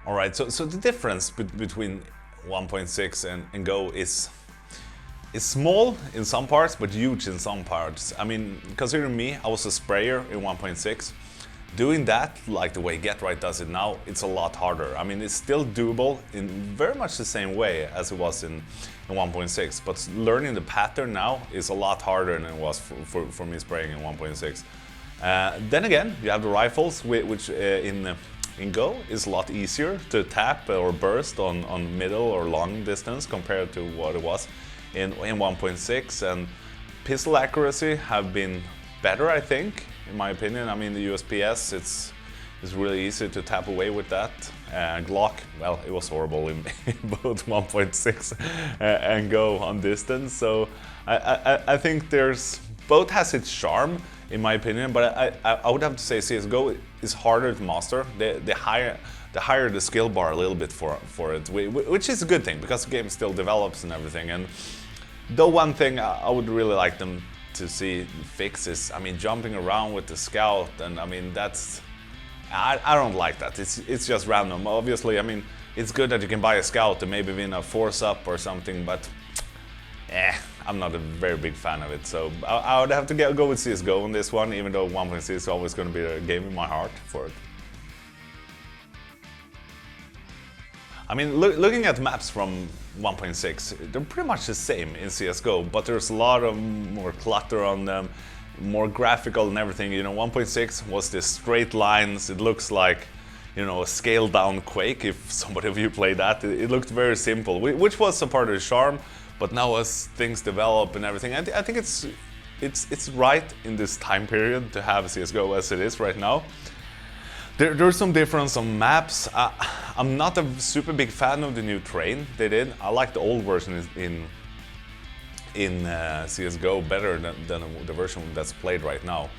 All right, so the difference between 1.6 and Go is small in some parts, but huge in some parts. I mean, considering me, I was a sprayer in 1.6. Doing that, like the way GetRight does it now, it's a lot harder. I mean, it's still doable in very much the same way as it was in 1.6, but learning the pattern now is a lot harder than it was for me spraying in 1.6. Then again, you have the rifles, which in Go is a lot easier to tap or burst on middle or long distance compared to what it was in 1.6, and pistol accuracy have been better, I think, in my opinion. I mean, the USPS, it's really easy to tap away with that. Glock, well, it was horrible in both 1.6 and Go on distance. So I think both has its charm, in my opinion, but I would have to say CSGO is harder to master. The higher the skill bar a little bit for it, which is a good thing because the game still develops and everything. And though one thing I would really like them to see fix is, I mean, jumping around with the scout, and I mean I don't like that. It's just random. Obviously, I mean, it's good that you can buy a scout and maybe win a force up or something, but I'm not a very big fan of it. So I would have to go with CSGO on this one, even though 1.6 is always going to be a game in my heart for it. I mean, looking at maps from 1.6, they're pretty much the same in CSGO, but there's a lot of more clutter on them, more graphical and everything. You know, 1.6 was this straight lines. It looks like, you know, a scaled down Quake, if somebody of you played that. It looked very simple, which was a part of the charm. But now as things develop and everything, I think it's right in this time period to have CSGO as it is right now. There's some difference on maps. I'm not a super big fan of the new train they did. I like the old version in CSGO better than the version that's played right now.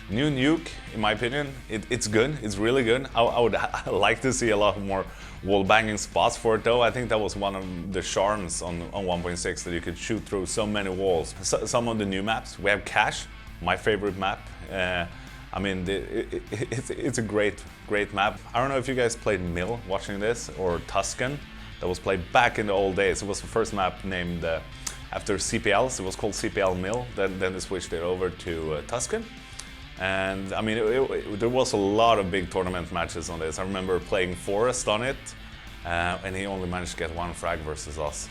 New Nuke, in my opinion, it's good. It's really good. I would like to see a lot more wall-banging spots for it, though. I think that was one of the charms on 1.6, that you could shoot through so many walls. Some of the new maps, we have Cache, my favorite map. I mean, it's a great map. I don't know if you guys played Mill watching this, or Tuscan, that was played back in the old days. It was the first map named after CPLs. It was called CPL Mill. Then they switched it over to Tuscan. And I mean, there was a lot of big tournament matches on this. I remember playing Forrest on it, and he only managed to get one frag versus us.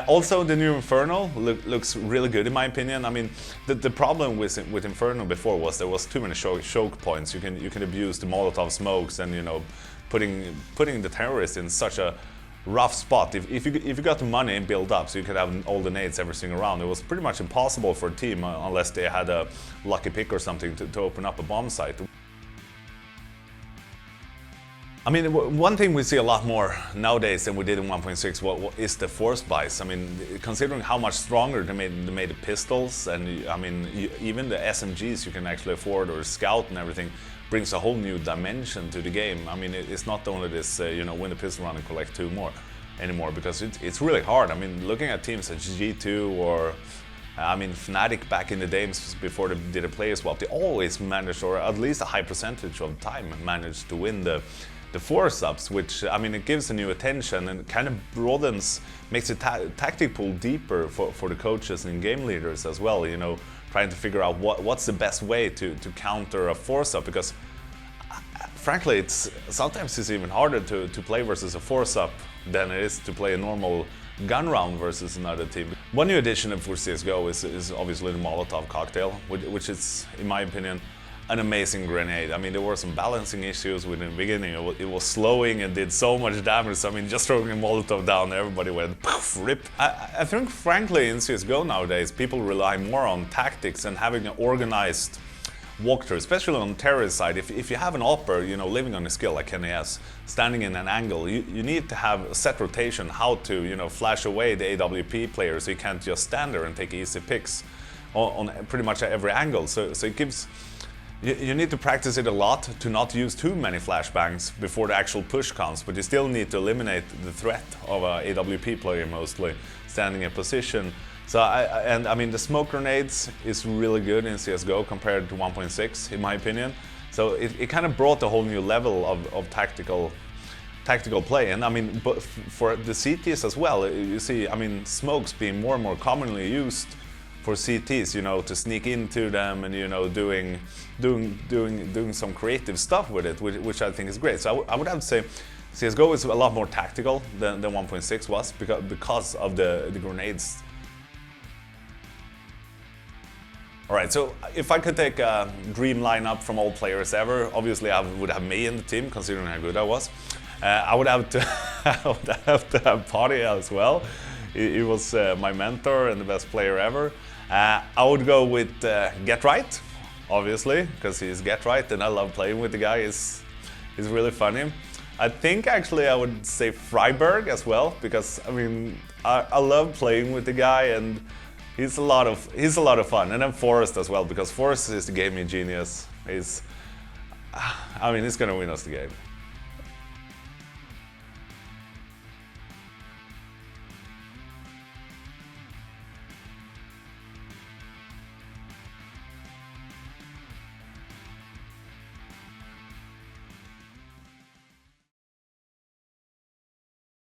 Also, the new Inferno looks really good in my opinion. I mean, the problem with Inferno before was there was too many choke points. You can abuse the Molotov smokes and, you know, putting the terrorists in such a rough spot. If you got the money and build up, so you could have all the nades everything around, it was pretty much impossible for a team unless they had a lucky pick or something to open up a bomb site. I mean, one thing we see a lot more nowadays than we did in 1.6 is the force buys. I mean, considering how much stronger they made the pistols, and I mean, even the SMGs you can actually afford, or scout and everything, brings a whole new dimension to the game. I mean, it's not only this, you know, win the pistol round and collect 2 more anymore, because it's really hard. I mean, looking at teams like G2 or, I mean, Fnatic back in the days before they did a player swap, they always managed, or at least a high percentage of the time, managed to win the 4-subs, which, I mean, it gives a new attention and kind of broadens, makes the tactic pool deeper for the coaches and game leaders as well, you know, trying to figure out what's the best way to counter a 4-sub, because frankly, sometimes it's even harder to play versus a 4-sub than it is to play a normal gun round versus another team. One new addition for CSGO is obviously the Molotov cocktail, which is, in my opinion, an amazing grenade. I mean, there were some balancing issues within the beginning. It was slowing and did so much damage. I mean, just throwing a Molotov down, everybody went poof, ripped. I think, frankly, in CSGO nowadays, people rely more on tactics and having an organized walkthrough, especially on the terrorist side. If you have an opper, you know, living on a skill like NAS, standing in an angle, you need to have a set rotation, how to, you know, flash away the AWP players, so you can't just stand there and take easy picks on pretty much every angle. So it gives... You need to practice it a lot to not use too many flashbangs before the actual push comes, but you still need to eliminate the threat of an AWP player mostly standing in position. So I mean, the smoke grenades is really good in CSGO compared to 1.6 in my opinion. So it kind of brought a whole new level of tactical tactical play. And I mean, but for the CTs as well, you see, I mean, smokes being more and more commonly used for CTs, you know, to sneak into them and, you know, doing some creative stuff with it, which I think is great. So I would have to say CSGO is a lot more tactical than 1.6 was because of the grenades. Alright, so if I could take a dream lineup from all players ever, obviously I would have me in the team, considering how good I was. I would have to have Potty as well. He was my mentor and the best player ever. I would go with Get Right, obviously, because he's Get Right and I love playing with the guy. He's really funny. I think actually I would say Freiberg as well, because I mean I love playing with the guy and he's a lot of fun. And then Forrest as well, because Forrest is the gaming genius. I mean, he's gonna win us the game.